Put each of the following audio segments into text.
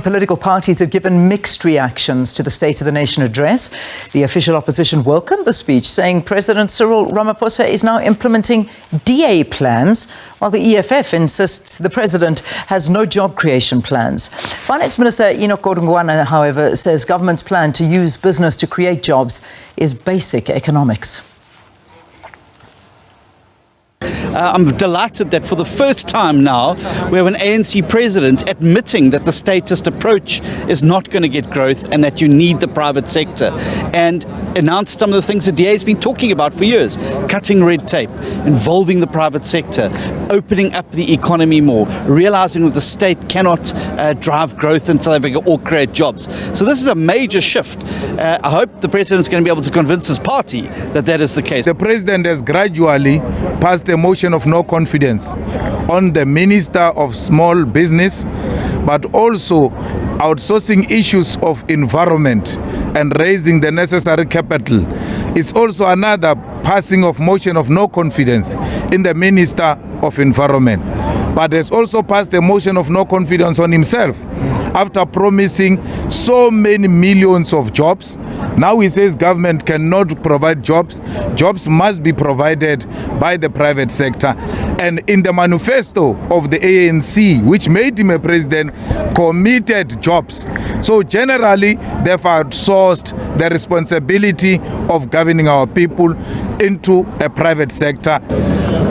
Political parties have given mixed reactions to the State of the Nation address. The official opposition welcomed the speech, saying President Cyril Ramaphosa is now implementing DA plans, while the EFF insists the president has no job creation plans. Finance Minister Enoch Godongwana, however, says government's plan to use business to create jobs is basic economics. I'm delighted that for the first time now we have an ANC president admitting that the statist approach is not going to get growth and that you need the private sector, and announced some of the things the DA has been talking about for years: cutting red tape, involving the private sector, opening up the economy more, realizing that the state cannot drive growth in South Africa or create jobs. So this is a major shift. I hope the president is going to be able to convince his party that that is the case. The president has gradually passed a motion of no confidence on the Minister of Small Business, but also outsourcing issues of environment and raising the necessary capital is also another passing of motion of no confidence in the Minister of Environment. But has also passed a motion of no confidence on himself after promising so many millions of jobs. Now he says government cannot provide jobs. Jobs must be provided by the private sector. And in the manifesto of the ANC, which made him a president, committed jobs. So generally, they've outsourced the responsibility of governing our people into a private sector.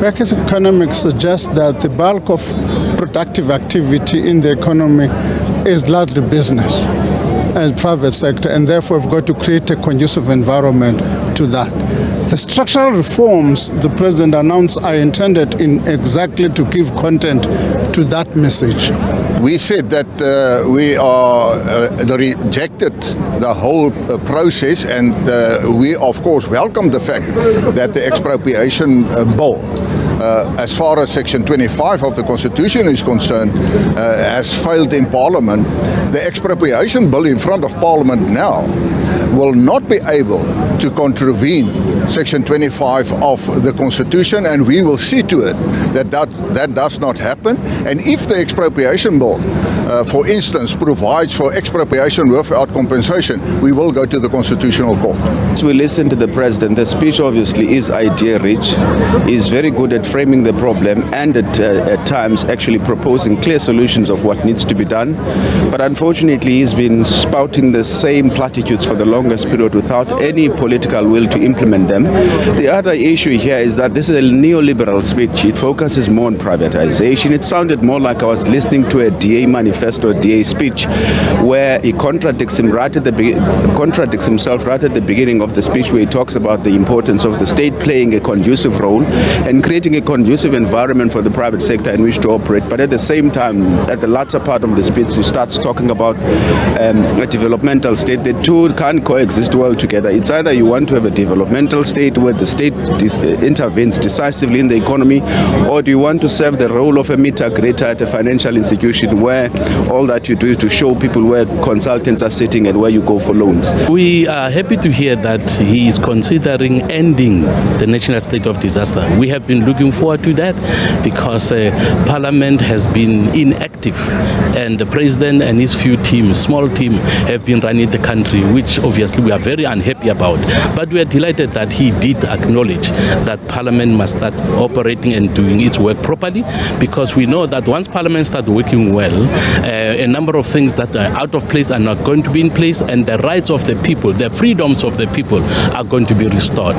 Beck's economics suggests that the bulk of productive activity in the economy is largely business and private sector, and therefore we've got to create a conducive environment to that. The structural reforms the president announced are intended exactly to give content to that message. We said that we rejected the whole process, and we of course welcome the fact that the expropriation bill, as far as Section 25 of the Constitution is concerned, has failed in Parliament. The expropriation bill in front of Parliament now will not be able to contravene Section 25 of the Constitution, and we will see to it that that does not happen. And if the expropriation bill, for instance, provides for expropriation without compensation, we will go to the Constitutional Court. As we listen to the president, the speech obviously is idea-rich, is very good at framing the problem and at times actually proposing clear solutions of what needs to be done. But unfortunately, he's been spouting the same platitudes for the longest period without any political will to implement them. The other issue here is that this is a neoliberal speech. It focuses more on privatization. It sounded more like I was listening to a DA manifesto, a DA speech, where he contradicts himself right at the beginning of the speech, where he talks about the importance of the state playing a conducive role and creating a conducive environment for the private sector in which to operate. But at the same time, at the latter part of the speech, he starts talking about a developmental state. The two can't coexist well together. It's either you want to have a developmental state where the state intervenes decisively in the economy, or do you want to serve the role of a meter grader at a financial institution where all that you do is to show people where consultants are sitting and where you go for loans. We are happy to hear that he is considering ending the national state of disaster. We have been looking forward to that because Parliament has been inactive, and the president and his small team, have been running the country, which obviously we are very unhappy about. But we are delighted that he did acknowledge that Parliament must start operating and doing its work properly, because we know that once Parliament starts working well, a number of things that are out of place are not going to be in place, and the rights of the people, the freedoms of the people are going to be restored.